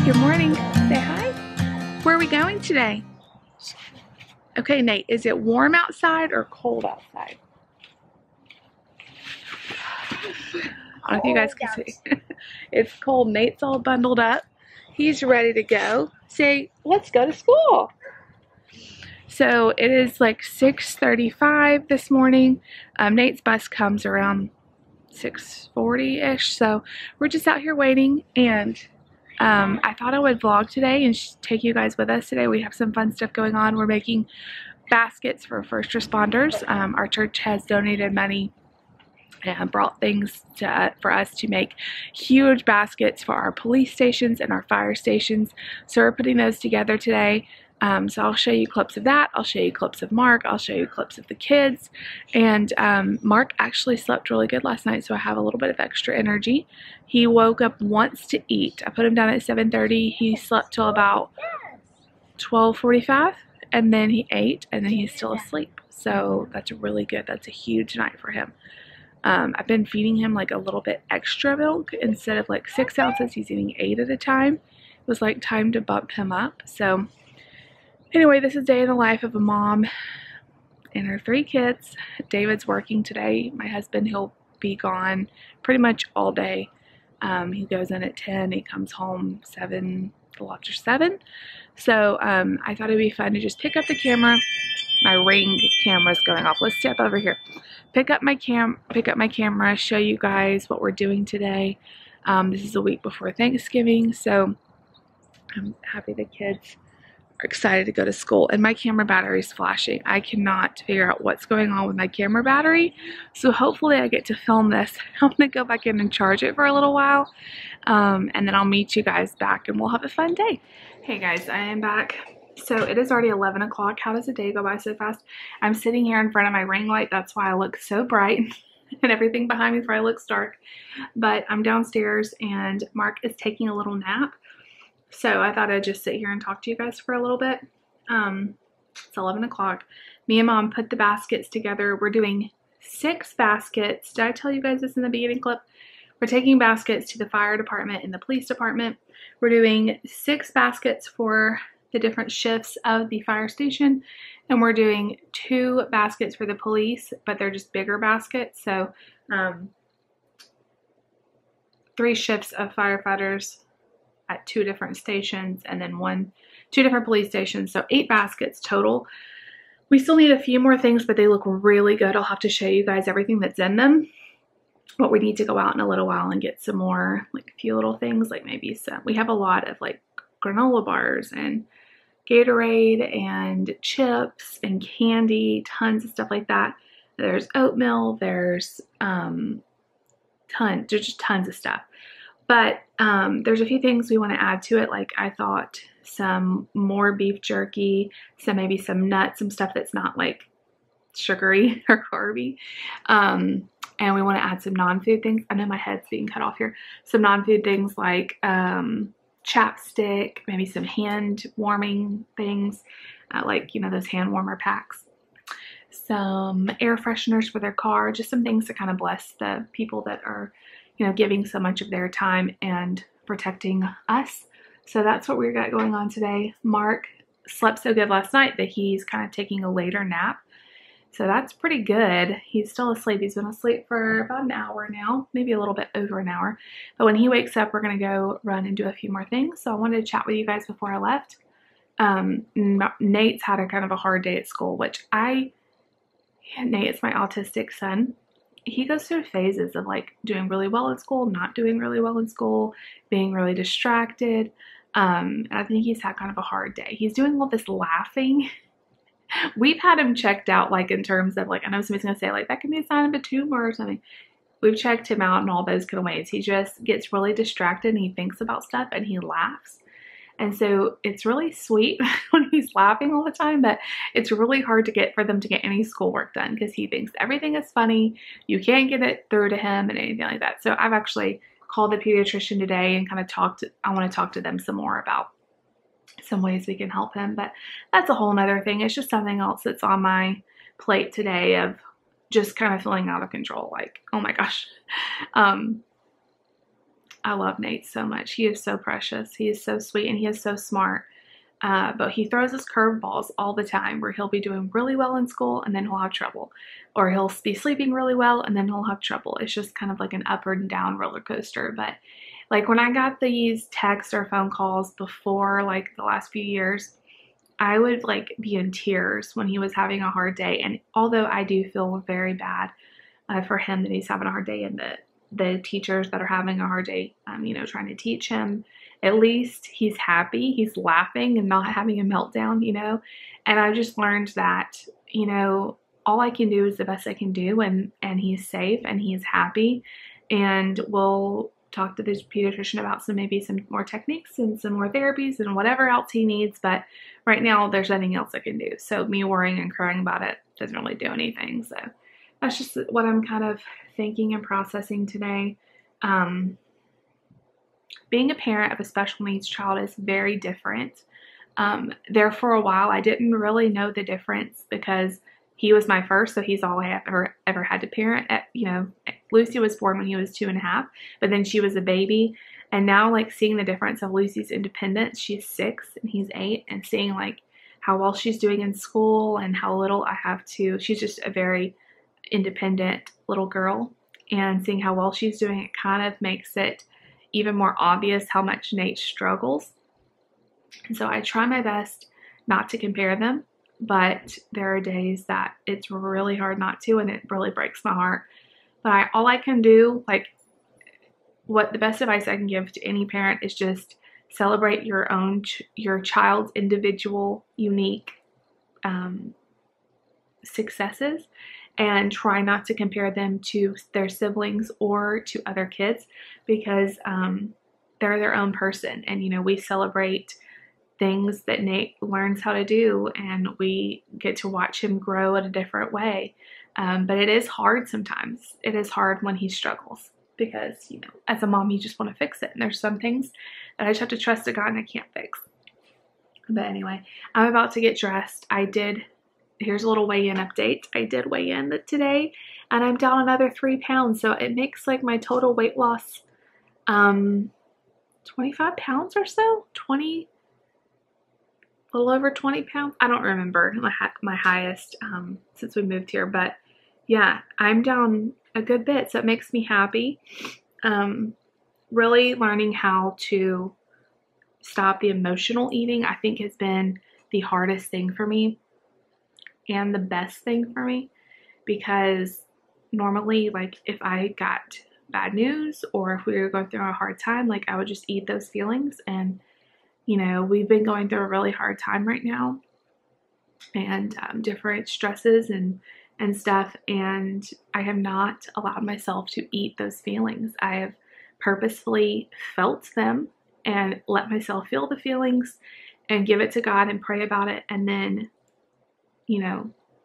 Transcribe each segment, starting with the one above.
Good morning. Say hi. Where are we going today? Okay, Nate, is it warm outside or cold outside? I don't know if you guys can see. It's cold. Nate's all bundled up. He's ready to go. Say, let's go to school. So it is like 6:35 this morning. Nate's bus comes around 6:40-ish. So we're just out here waiting, and I thought I would vlog today and take you guys with us today. We have some fun stuff going on. We're making baskets for first responders. Our church has donated money and brought things for us to make huge baskets for our police stations and our fire stations. So we're putting those together today. So I'll show you clips of that. I'll show you clips of Mark. I'll show you clips of the kids. And Mark actually slept really good last night, so I have a little bit of extra energy. He woke up once to eat. I put him down at 7:30. He slept till about 12:45, and then he ate, and then he's still asleep. So that's really good. That's a huge night for him. I've been feeding him like a little bit extra milk. Instead of like 6 ounces, he's eating 8 at a time. It was like time to bump him up. So anyway, this is day in the life of a mom and her 3 kids. David's working today. My husband, he'll be gone pretty much all day. He goes in at 10. He comes home 7, a little after 7. So I thought it'd be fun to just pick up the camera. My Ring camera's going off. Let's step over here. Pick up my camera, show you guys what we're doing today. This is a week before Thanksgiving, so I'm happy the kids are excited to go to school. And my camera battery is flashing. I cannot figure out what's going on with my camera battery, so hopefully I get to film this. I'm gonna go back in and charge it for a little while, and then I'll meet you guys back and we'll have a fun day. Hey guys, I am back. So it is already 11 o'clock. How does the day go by so fast? I'm sitting here in front of my ring light. That's why I look so bright and everything behind me probably looks dark. But I'm downstairs and Mark is taking a little nap. So I thought I'd just sit here and talk to you guys for a little bit. It's 11 o'clock. Me and Mom put the baskets together. We're doing 6 baskets. Did I tell you guys this in the beginning clip? We're taking baskets to the fire department and the police department. We're doing 6 baskets for the different shifts of the fire station, and we're doing 2 baskets for the police, but they're just bigger baskets. So 3 shifts of firefighters at 2 different stations, and then 2 different police stations, so 8 baskets total. We still need a few more things, but they look really good. I'll have to show you guys everything that's in them. But we need to go out in a little while and get some more, like a few little things, like maybe some, we have a lot of like granola bars and Gatorade and chips and candy, tons of stuff like that. There's oatmeal, there's just tons of stuff. But there's a few things we want to add to it. Like I thought some more beef jerky, maybe some nuts, some stuff that's not like sugary or carby. And we want to add some non-food things. I know my head's being cut off here. Some non-food things like chapstick, maybe some hand warming things, like, you know, those hand warmer packs. Some air fresheners for their car, just some things to kind of bless the people that are, you know, giving so much of their time and protecting us. So that's what we got going on today. Mark slept so good last night that he's kind of taking a later nap. So that's pretty good. He's still asleep. He's been asleep for about an hour now, maybe a little bit over an hour. But when he wakes up, we're going to go run and do a few more things. So I wanted to chat with you guys before I left. Nate's had a kind of a hard day at school, which Nate's my autistic son. He goes through phases of like doing really well in school, not doing really well in school, being really distracted. And I think he's had kind of a hard day. He's doing all this laughing. We've had him checked out, like in terms of like, I know somebody's going to say like, that can be a sign of a tumor or something. We've checked him out in all those kind of ways. He just gets really distracted and he thinks about stuff and he laughs. And so it's really sweet when he's laughing all the time, but it's really hard for them to get any schoolwork done because he thinks everything is funny. You can't get it through to him and anything like that. So I've actually called the pediatrician today and kind of I want to talk to them some more about some ways we can help him, but that's a whole nother thing. It's just something else that's on my plate today of just kind of feeling out of control. Like, oh my gosh. I love Nate so much. He is so precious. He is so sweet and he is so smart. But he throws us curveballs all the time where he'll be doing really well in school and then he'll have trouble. Or he'll be sleeping really well and then he'll have trouble. It's just kind of like an up and down roller coaster. But like when I got these texts or phone calls before like the last few years, I would like be in tears when he was having a hard day. And although I do feel very bad for him that he's having a hard day and the teachers that are having a hard day, trying to teach him, at least he's happy, he's laughing and not having a meltdown, and I just learned that, all I can do is the best I can do, and he's safe and he's happy, and we'll talk to the pediatrician about maybe some more techniques and some more therapies and whatever else he needs, but right now there's nothing else I can do. So me worrying and crying about it doesn't really do anything. So that's just what I'm kind of thinking and processing today. Being a parent of a special needs child is very different. There for a while, I didn't really know the difference because he was my first, so he's all I ever had to parent. Lucy was born when he was 2.5, but then she was a baby. And now, like, seeing the difference of Lucy's independence, she's 6 and he's 8, and seeing like how well she's doing in school and how little I have to. She's just a very independent little girl, and seeing how well she's doing, it kind of makes it even more obvious how much Nate struggles. And so I try my best not to compare them, but there are days that it's really hard not to, and it really breaks my heart. But all I can do, like, what the best advice I can give to any parent is just celebrate your child's individual, unique successes, and try not to compare them to their siblings or to other kids, because they're their own person. And, we celebrate things that Nate learns how to do, and we get to watch him grow in a different way. But it is hard sometimes. It is hard when he struggles because, as a mom, you just want to fix it. And there's some things that I just have to trust to God and I can't fix. But anyway, I'm about to get dressed. Here's a little weigh-in update. I did weigh in today, and I'm down another 3 pounds. So it makes like my total weight loss 25 pounds or so. A little over 20 pounds. I don't remember my highest since we moved here. But yeah, I'm down a good bit. So it makes me happy. Really learning how to stop the emotional eating, I think, has been the hardest thing for me. And the best thing for me, because normally, like, if I got bad news or if we were going through a hard time, like, I would just eat those feelings. And we've been going through a really hard time right now, and different stresses and stuff, and I have not allowed myself to eat those feelings. I have purposefully felt them and let myself feel the feelings and give it to God and pray about it, and then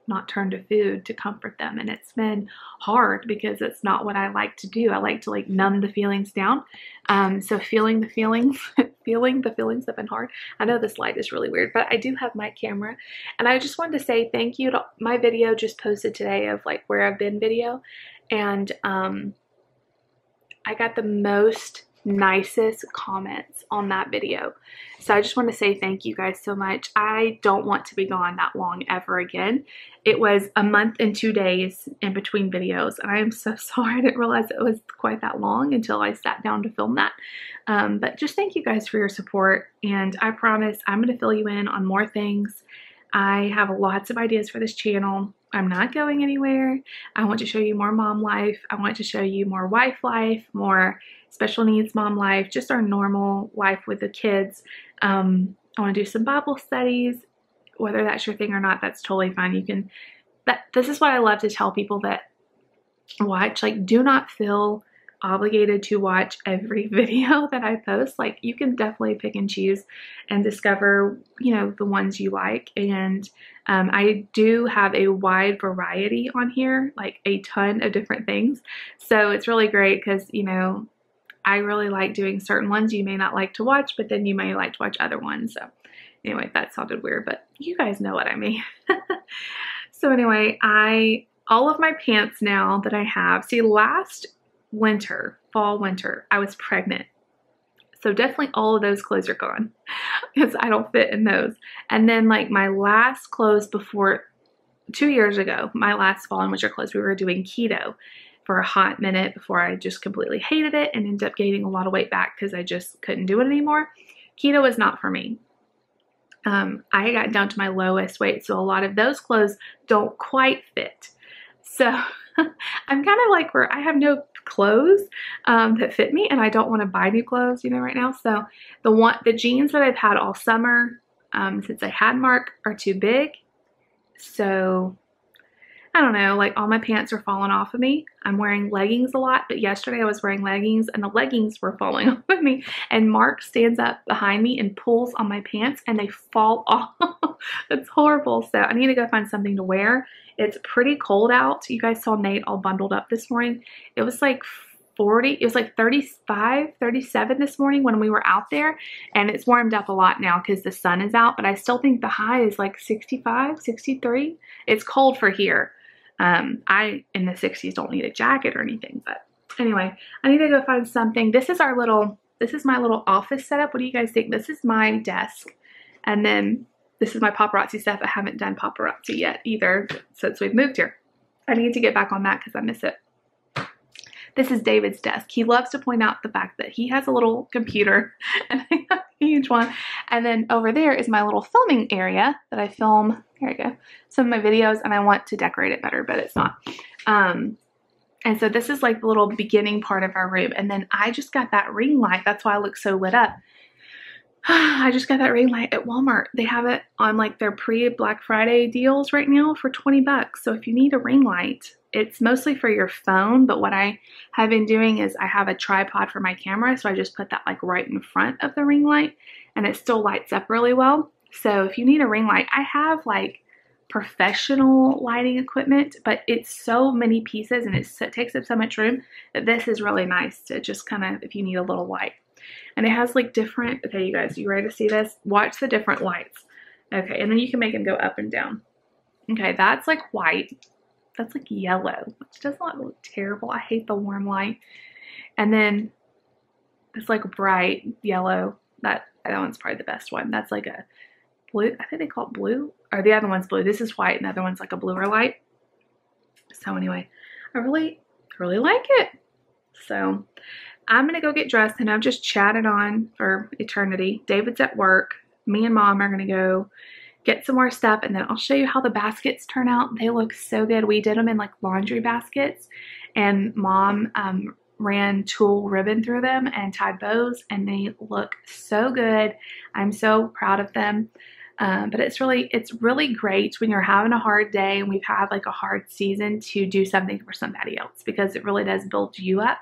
not turn to food to comfort them. And it's been hard because it's not what I like to do. I like to, like, numb the feelings down. So feeling the feelings, feeling the feelings have been hard. I know this light is really weird, but I do have my camera, and I just wanted to say thank you to my video just posted today of like where I've been video. And I got the most nicest comments on that video. So I just want to say thank you guys so much. I don't want to be gone that long ever again. It was a month and 2 days in between videos, and I am so sorry. I didn't realize it was quite that long until I sat down to film that. But just thank you guys for your support, and I promise I'm going to fill you in on more things. I have lots of ideas for this channel. I'm not going anywhere. I want to show you more mom life. I want to show you more wife life, more special needs mom life, just our normal life with the kids. I want to do some Bible studies. Whether that's your thing or not, that's totally fine. This is what I love to tell people that watch, like, do not feel obligated to watch every video that I post. Like, you can definitely pick and choose and discover, the ones you like. And I do have a wide variety on here, like a ton of different things. So it's really great because, I really like doing certain ones you may not like to watch, but then you may like to watch other ones. So anyway, that sounded weird, but you guys know what I mean. So anyway, all of my pants now that I have, see, last fall, winter, I was pregnant. So definitely all of those clothes are gone because I don't fit in those. And then like my last clothes before 2 years ago, my last fall and winter clothes, we were doing keto for a hot minute before I just completely hated it and ended up gaining a lot of weight back because I just couldn't do it anymore. Keto is not for me. I got down to my lowest weight, so a lot of those clothes don't quite fit. So I'm kind of like where I have no clothes that fit me, and I don't want to buy new clothes, you know, right now. So the jeans that I've had all summer since I had Mark are too big. So I don't know, like all my pants are falling off of me. I'm wearing leggings a lot, but yesterday I was wearing leggings and the leggings were falling off of me. And Mark stands up behind me and pulls on my pants and they fall off. It's horrible. So I need to go find something to wear. It's pretty cold out. You guys saw Nate all bundled up this morning. It was like 40, it was like 35, 37 this morning when we were out there, and it's warmed up a lot now because the sun is out, but I still think the high is like 65, 63. It's cold for here. I, in the 60s, don't need a jacket or anything, but anyway, I need to go find something. This is my little office setup. What do you guys think? This is my desk, and then this is my paparazzi stuff. I haven't done paparazzi yet either since we've moved here. I need to get back on that because I miss it. This is David's desk. He loves to point out the fact that he has a little computer and I have a huge one. And then over there is my little filming area that I film, here I go, some of my videos, and I want to decorate it better, but it's not. And so this is like the little beginning part of our room. And then I just got that ring light. That's why I look so lit up. I just got that ring light at Walmart. They have it on like their pre-Black Friday deals right now for 20 bucks. So if you need a ring light, it's mostly for your phone, but what I have been doing is I have a tripod for my camera, so I just put that like right in front of the ring light, and it still lights up really well. So if you need a ring light, I have like professional lighting equipment, but it's so many pieces and it takes up so much room that this is really nice to just kind of, if you need a little light. And it has like different, okay, you guys, you ready to see this? Watch the different lights. Okay, and then you can make them go up and down. Okay, that's like white. That's like yellow, which does not look terrible. I hate the warm light. And then it's like bright yellow. That one's probably the best one. That's like a blue. I think they call it blue. Or the other one's blue. This is white and the other one's like a bluer light. So anyway, I really like it. So I'm going to go get dressed, and I've just chatted on for eternity. David's at work. Me and Mom are going to go get some more stuff, and then I'll show you how the baskets turn out. They look so good. We did them in like laundry baskets, and Mom ran tulle ribbon through them and tied bows, and they look so good. I'm so proud of them. But it's really great when you're having a hard day and we've had like a hard season to do something for somebody else, because it really does build you up.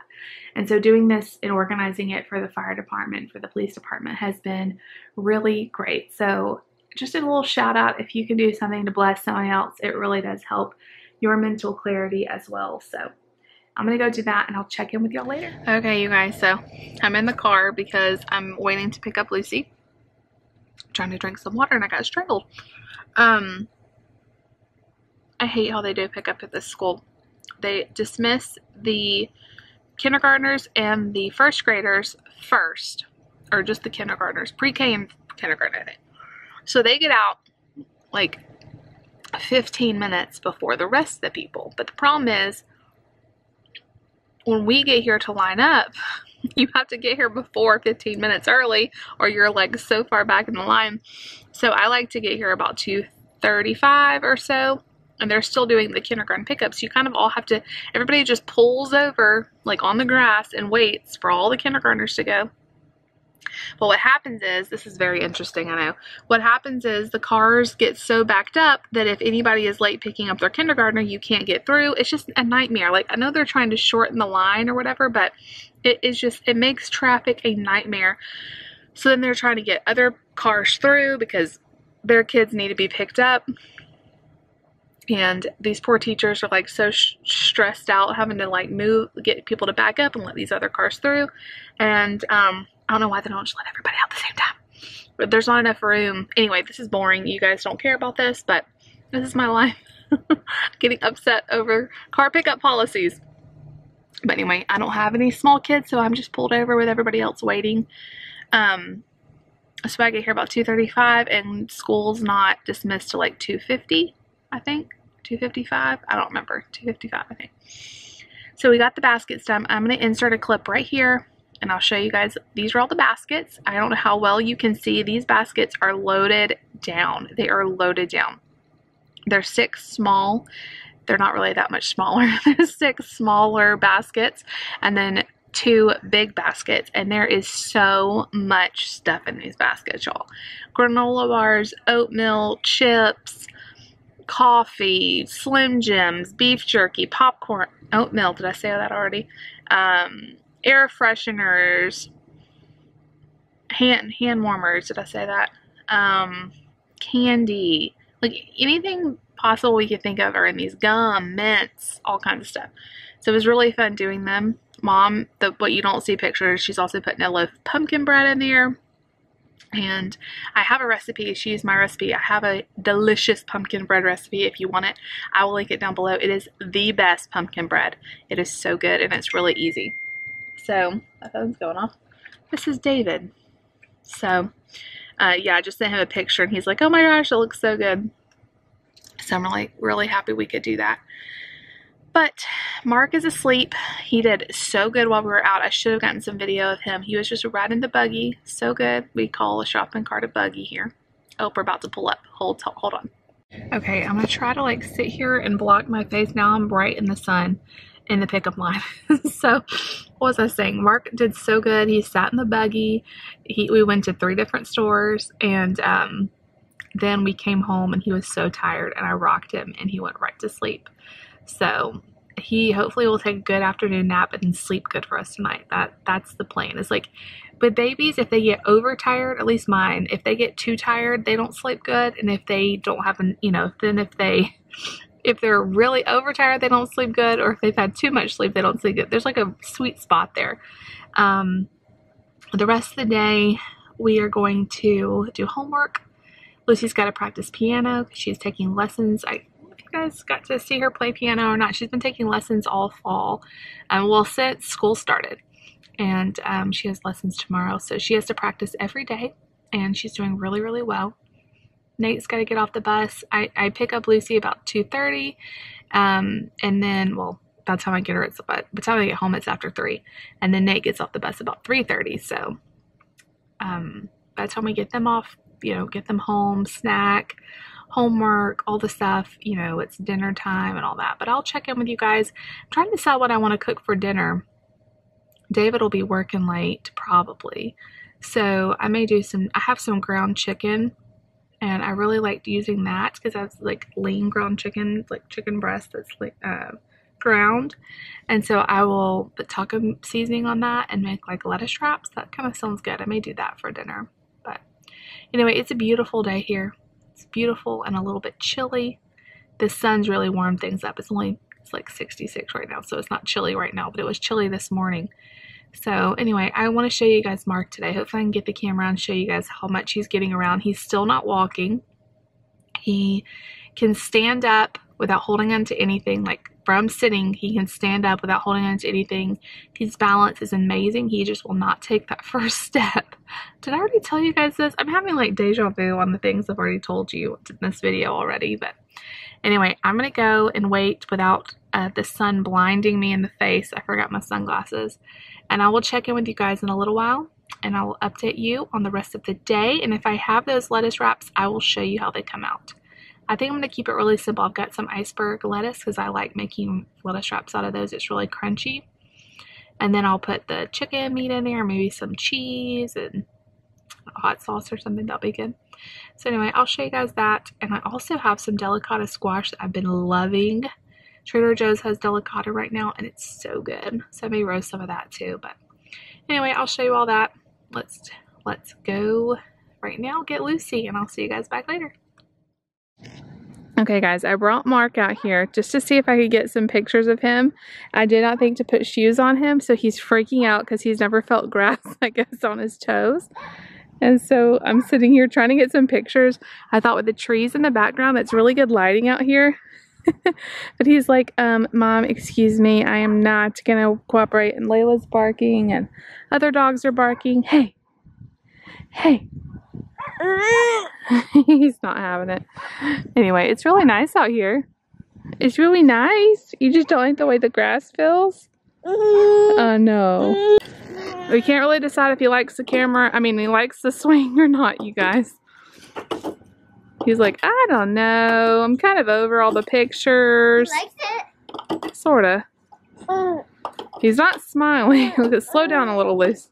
And so doing this and organizing it for the fire department, for the police department, has been really great. So just a little shout out, if you can do something to bless someone else, it really does help your mental clarity as well. So I'm going to go do that, and I'll check in with y'all later. Okay, you guys, so I'm in the car because I'm waiting to pick up Lucy. I'm trying to drink some water and I got strangled. I hate how they do pick up at this school. They dismiss the kindergartners and the first graders first, or just the kindergartners, pre-K and kindergarten, I think. So they get out like 15 minutes before the rest of the people. But the problem is, when we get here to line up, you have to get here before 15 minutes early, or you're like so far back in the line. So I like to get here about 2:35 or so, and they're still doing the kindergarten pickups. You kind of all have to, everybody just pulls over like on the grass and waits for all the kindergartners to go. But what happens is, this is very interesting, I know. What happens is the cars get so backed up that if anybody is late picking up their kindergartner, you can't get through. It's just a nightmare. Like, I know they're trying to shorten the line or whatever, but it makes traffic a nightmare. So then they're trying to get other cars through because their kids need to be picked up. And these poor teachers are like so stressed out having to like get people to back up and let these other cars through. And I don't know why they don't just let everybody out at the same time. But there's not enough room. Anyway, this is boring. You guys don't care about this, but this is my life. Getting upset over car pickup policies. But anyway, I don't have any small kids, so I'm just pulled over with everybody else waiting. So I get here about 2:35, and school's not dismissed till like 2:50, I think. 2:55, I don't remember. 2:55, I think. So we got the baskets done. I'm going to insert a clip right here, and I'll show you guys. These are all the baskets. I don't know how well you can see. These baskets are loaded down. They are loaded down. There's 6 small. They're not really that much smaller. There's 6 smaller baskets, and then 2 big baskets, and there is so much stuff in these baskets, y'all. Granola bars, oatmeal, chips, coffee, Slim Jims, beef jerky, popcorn, oatmeal, did I say that already? Air fresheners, hand warmers, did I say that? Candy, like anything possible we could think of are in these. Gum, mints, all kinds of stuff. So it was really fun doing them. Mom, what you don't see pictures, she's also putting a loaf of pumpkin bread in there. And I have a recipe. She used my recipe. I have a delicious pumpkin bread recipe. If you want it, I will link it down below. It is the best pumpkin bread. It is so good, and it's really easy. So, my phone's going off. This is David. So, yeah, I just sent him a picture, and he's like, oh my gosh, it looks so good. So I'm really happy we could do that. But Mark is asleep. He did so good while we were out. I should have gotten some video of him. He was just riding the buggy. So good. We call a shopping cart a buggy here. Oh, we're about to pull up. Hold on. Okay, I'm going to try to like sit here and block my face. Now I'm right in the sun in the pickup line. So what was I saying? Mark did so good. He sat in the buggy. We went to 3 different stores, and then we came home, and he was so tired, and I rocked him, and he went right to sleep. So he hopefully will take a good afternoon nap and sleep good for us tonight. That's the plan. It's like with babies, if they get overtired, at least mine, if they get too tired, they don't sleep good. And if they don't have an, then if they're really overtired, they don't sleep good. Or if they've had too much sleep, they don't sleep good. There's like a sweet spot there. The rest of the day, we are going to do homework. Lucy's got to practice piano because she's taking lessons. I you guys got to see her play piano or not. She's been taking lessons all fall, well, since school started, and she has lessons tomorrow, so she has to practice every day, and she's doing really, really well. Nate's got to get off the bus. I pick up Lucy about 2:30, and then, well, by the time I get her, by the time I get home, it's after 3, and then Nate gets off the bus about 3:30, so by the time we get them off, get them home, snack, homework, all the stuff, it's dinner time and all that. But I'll check in with you guys. I'm trying to decide what I want to cook for dinner. David will be working late probably, so I may do I have some ground chicken, and I really liked using that because I have like lean ground chicken, like chicken breast that's like ground, and so I will put taco seasoning on that and make like lettuce wraps. That kind of sounds good. I may do that for dinner. But anyway, it's a beautiful day here. It's beautiful and a little bit chilly. The sun's really warmed things up. It's like 66 right now, so it's not chilly right now, but it was chilly this morning. So anyway, I want to show you guys Mark today. Hopefully I can get the camera and show you guys how much he's getting around. He's still not walking. He can stand up without holding on to anything. Like from sitting, he can stand up without holding on to anything. His balance is amazing. He just will not take that first step. Did I already tell you guys this? I'm having like deja vu on the things I've already told you in this video already. But anyway, I'm going to go and wait without the sun blinding me in the face. I forgot my sunglasses. And I will check in with you guys in a little while, and I will update you on the rest of the day. And if I have those lettuce wraps, I will show you how they come out. I think I'm going to keep it really simple. I've got some iceberg lettuce because I like making lettuce wraps out of those. It's really crunchy. And then I'll put the chicken meat in there, maybe some cheese and a hot sauce or something. That'll be good. So anyway, I'll show you guys that. And I also have some delicata squash that I've been loving. Trader Joe's has delicata right now, and it's so good. So I may roast some of that too. But anyway, I'll show you all that. Let's go right now get Lucy, and I'll see you guys back later. Okay guys, I brought Mark out here just to see if I could get some pictures of him. I did not think to put shoes on him, so he's freaking out because he's never felt grass, I guess, on his toes. And so I'm sitting here trying to get some pictures. I thought with the trees in the background, it's really good lighting out here. But he's like, Mom, excuse me, I am not gonna cooperate. And Layla's barking and other dogs are barking. Hey, hey. He's not having it. Anyway, it's really nice out here. It's really nice. You just don't like the way the grass feels? No. We can't really decide if he likes the camera. I mean, he likes the swing or not, you guys. He's like, I don't know. I'm kind of over all the pictures. He likes it? Sorta. He's not smiling. Look, slow down a little, Luce.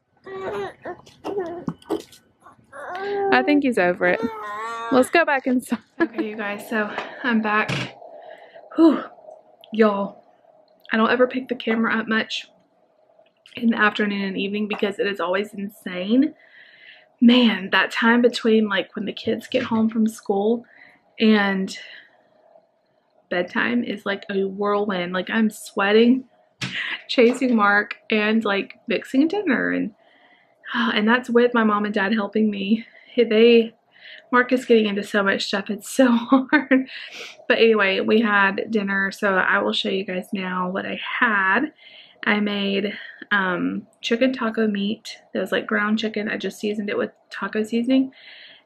I think he's over it. Let's go back inside. Okay, you guys, so I'm back. Whew. Y'all, I don't ever pick the camera up much in the afternoon and evening because it is always insane. Man, that time between like when the kids get home from school and bedtime is like a whirlwind. Like I'm sweating, chasing Mark, and like mixing dinner, and that's with my mom and dad helping me. Mark is getting into so much stuff, it's so hard. But anyway, we had dinner, so I will show you guys now what I had. I made chicken taco meat. It was like ground chicken. I just seasoned it with taco seasoning.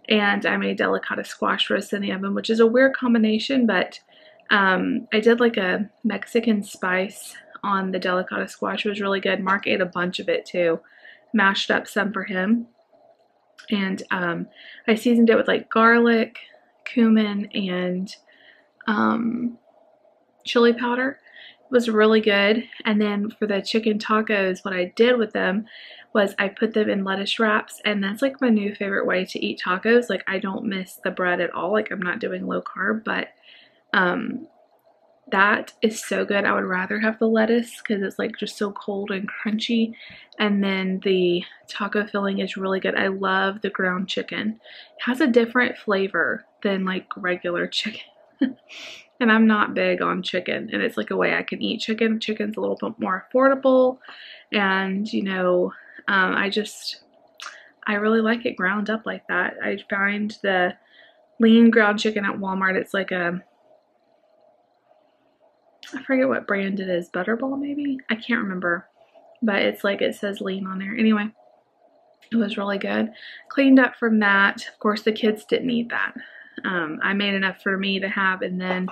And I made delicata squash roast in the oven, which is a weird combination, but I did like a Mexican spice on the delicata squash. It was really good. Mark ate a bunch of it too. Mashed up some for him. And I seasoned it with like garlic, cumin, and chili powder. It was really good. And then for the chicken tacos, what I did with them was I put them in lettuce wraps, and that's like my new favorite way to eat tacos. Like I don't miss the bread at all. Like I'm not doing low carb, but that is so good. I would rather have the lettuce because it's like just so cold and crunchy. And then the taco filling is really good. I love the ground chicken. It has a different flavor than like regular chicken. And I'm not big on chicken, and it's like a way I can eat chicken. Chicken's a little bit more affordable, and you know, I really like it ground up like that. I find the lean ground chicken at Walmart, it's like I forget what brand it is, Butterball maybe? I can't remember, but it's like it says lean on there. Anyway, it was really good. Cleaned up from that. Of course, the kids didn't eat that. I made enough for me to have, and then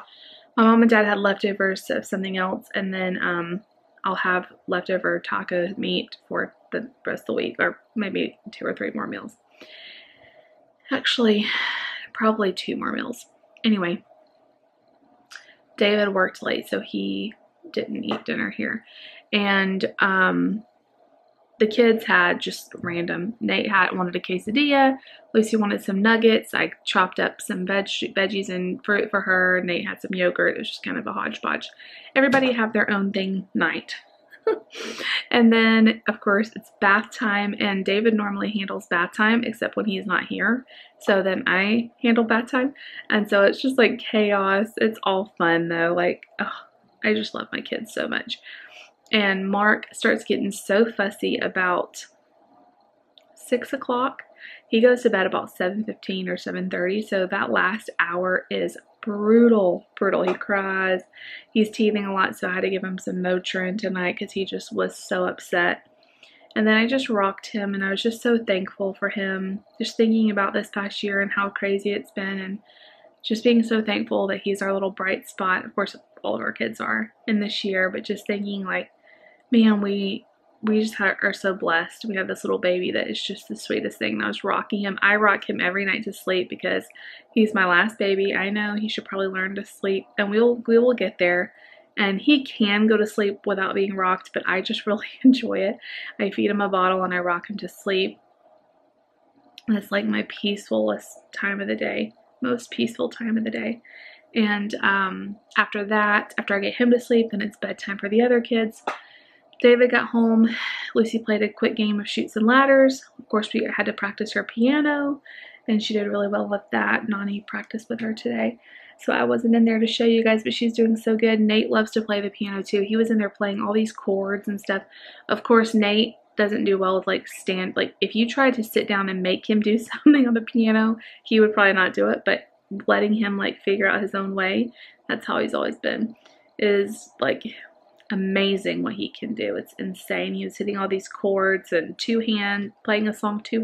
my mom and dad had leftovers of something else, and then I'll have leftover taco meat for the rest of the week, or maybe 2 or 3 more meals. Actually, probably 2 more meals. Anyway, David worked late, so he didn't eat dinner here, and the kids had just random. Nate wanted a quesadilla. Lucy wanted some nuggets. I chopped up some veggies and fruit for her. Nate had some yogurt. It was just kind of a hodgepodge. Everybody have their own thing night. And then, of course, it's bath time. And David normally handles bath time, except when he's not here. So then I handle bath time. And so it's just like chaos. It's all fun, though. Like, oh, I just love my kids so much. And Mark starts getting so fussy about 6 o'clock. He goes to bed about 7:15 or 7:30. So that last hour is brutal. He cries. He's teething a lot. So I had to give him some Motrin tonight because he just was so upset. And then I just rocked him, and I was just so thankful for him. Just thinking about this past year and how crazy it's been, and just being so thankful that he's our little bright spot. Of course, all of our kids are in this year, but just thinking like, man, we just are so blessed. We have this little baby that is just the sweetest thing. And I was rocking him. I rock him every night to sleep because he's my last baby. I know he should probably learn to sleep, and we will get there. And he can go to sleep without being rocked, but I just really enjoy it. I feed him a bottle and I rock him to sleep. And it's like my peacefulest time of the day, most peaceful time of the day. And after that, after I get him to sleep, then it's bedtime for the other kids. David got home. Lucy played a quick game of Chutes and Ladders. Of course, we had to practice her piano, and she did really well with that. Nani practiced with her today, so I wasn't in there to show you guys, but she's doing so good. Nate loves to play the piano too. He was in there playing all these chords and stuff. Of course, Nate doesn't do well with like if you tried to sit down and make him do something on the piano, he would probably not do it, but letting him like figure out his own way. That's how he's always been. Is like amazing what he can do. It's insane. He was hitting all these chords and playing a song with two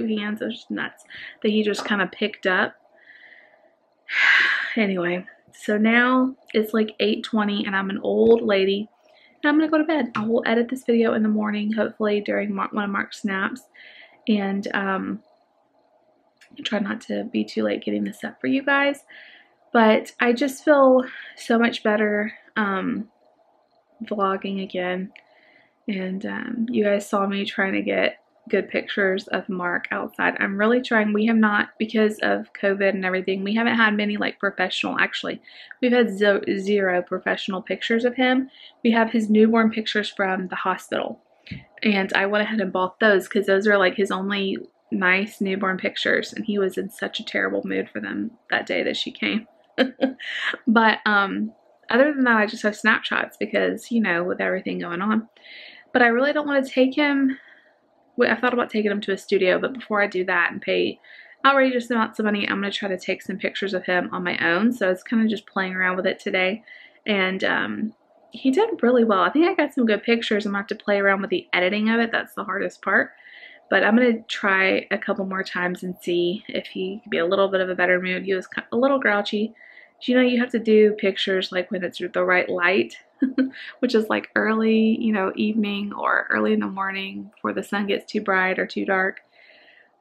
hands. It was just nuts that he just kind of picked up. Anyway, so now it's like 8:20 and I'm an old lady and I'm gonna go to bed. I will edit this video in the morning, hopefully during one of Mark's naps, and try not to be too late getting this up for you guys. But I just feel so much better vlogging again, and you guys saw me trying to get good pictures of Mark outside. I'm really trying. We have not, because of COVID and everything, we haven't had many like professional, actually we've had zero professional pictures of him. We have his newborn pictures from the hospital, and I went ahead and bought those because those are like his only nice newborn pictures, and he was in such a terrible mood for them that day that she came. But other than that, I just have snapshots because, you know, with everything going on. But I really don't want to take him. I thought about taking him to a studio, but before I do that and pay outrageous amounts of money, I'm going to try to take some pictures of him on my own. So it's kind of just playing around with it today. And he did really well. I think I got some good pictures. I'm going to have to play around with the editing of it. That's the hardest part. But I'm going to try a couple more times and see if he could be a little bit of a better mood. He was a little grouchy. You know, you have to do pictures like when it's the right light, which is like early, you know, evening or early in the morning before the sun gets too bright or too dark.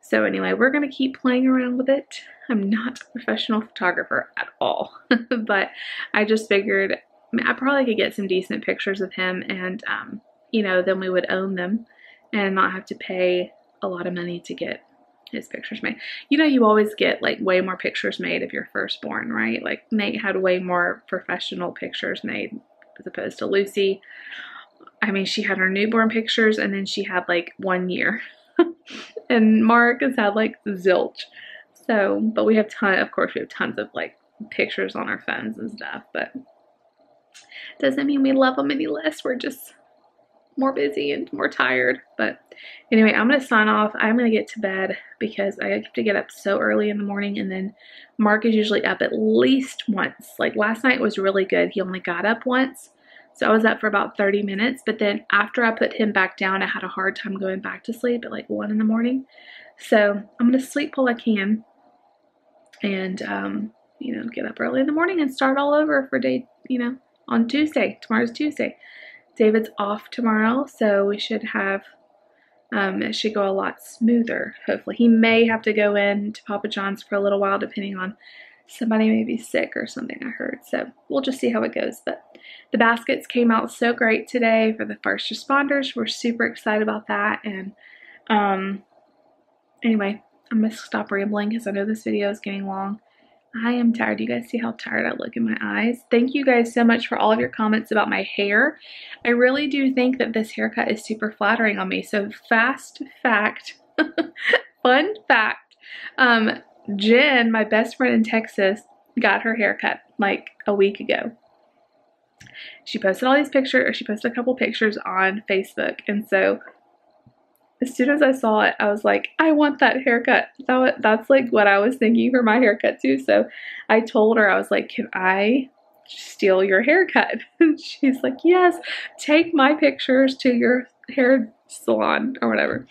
So anyway, we're going to keep playing around with it. I'm not a professional photographer at all, but I just figured I probably could get some decent pictures of him, and, you know, then we would own them and not have to pay a lot of money to get his pictures made. You know, you always get like way more pictures made if you're firstborn, right? Like Nate had way more professional pictures made as opposed to Lucy. I mean, she had her newborn pictures and then she had like 1 year. And Mark has had like zilch. So, but we have of course we have tons of like pictures on our phones and stuff, but doesn't mean we love them any less. We're just more busy and more tired. But anyway, I'm going to sign off. I'm going to get to bed because I have to get up so early in the morning, and then Mark is usually up at least once. Like last night was really good. He only got up once. So I was up for about 30 minutes, but then after I put him back down, I had a hard time going back to sleep at like 1 in the morning. So I'm going to sleep while I can and, you know, get up early in the morning and start all over for day, you know, on Tuesday. Tomorrow's Tuesday. David's off tomorrow, so we should have, it should go a lot smoother, hopefully. He may have to go in to Papa John's for a little while, depending on somebody may be sick or something, I heard. So we'll just see how it goes. But the baskets came out so great today for the first responders. We're super excited about that. And anyway, I'm going to stop rambling because I know this video is getting long. I am tired. You guys see how tired I look in my eyes? Thank you guys so much for all of your comments about my hair. I really do think that this haircut is super flattering on me. So fast fact, fun fact, Jen, my best friend in Texas, got her haircut like a week ago. She posted all these pictures, or she posted a couple pictures on Facebook, and so as soon as I saw it, I was like, I want that haircut. That's like what I was thinking for my haircut too. So I told her, I was like, can I steal your haircut? And she's like, yes, take my pictures to your hair salon or whatever.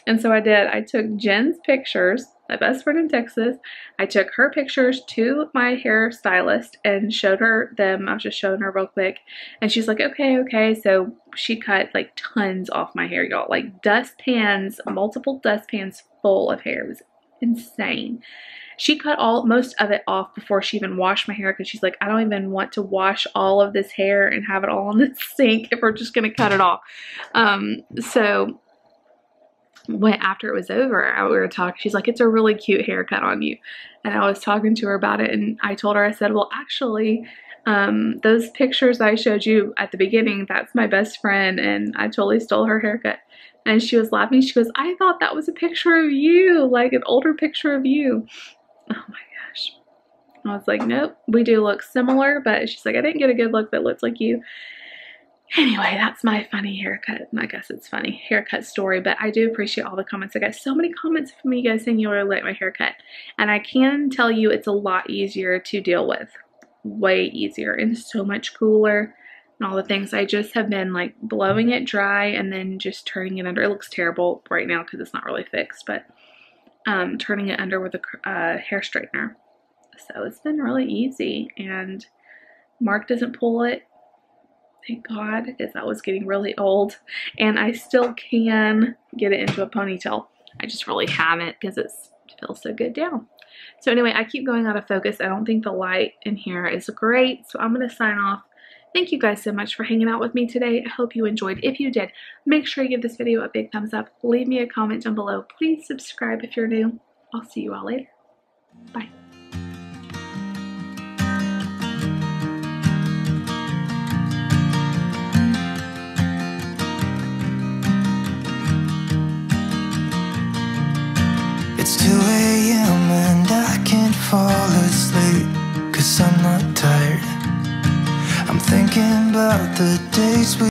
And so I did. I took Jen's pictures, my best friend in Texas. I took her pictures to my hairstylist and showed her them. I was just showing her real quick. And she's like, okay, okay. So she cut like tons off my hair, y'all. Like dustpans, multiple dustpans full of hair. It was insane. She cut most of it off before she even washed my hair because she's like, I don't even want to wash all of this hair and have it all in the sink if we're just going to cut it off. So after it was over, we were talking, she's like, it's a really cute haircut on you. And I was talking to her about it, and I told her, I said, well, actually, those pictures I showed you at the beginning, that's my best friend, and I totally stole her haircut. And she was laughing. She goes, I thought that was a picture of you, like an older picture of you. Oh my gosh. I was like, nope, we do look similar, but she's like, I didn't get a good look that looks like you. Anyway, that's my funny haircut. I guess it's funny haircut story, but I do appreciate all the comments. I got so many comments from you guys saying you really like my haircut. And I can tell you it's a lot easier to deal with. Way easier and so much cooler and all the things. I just have been like blowing it dry and then just turning it under. It looks terrible right now because it's not really fixed, but turning it under with a hair straightener. So it's been really easy, and Mark doesn't pull it. Thank God, because I was getting really old, and I still can get it into a ponytail. I just really haven't because it feels so good down. So anyway, I keep going out of focus. I don't think the light in here is great, so I'm going to sign off. Thank you guys so much for hanging out with me today. I hope you enjoyed. If you did, make sure you give this video a big thumbs up. Leave me a comment down below. Please subscribe if you're new. I'll see you all later. Bye. It's 2 a.m. and I can't fall asleep, 'cause I'm not tired. I'm thinking about the days we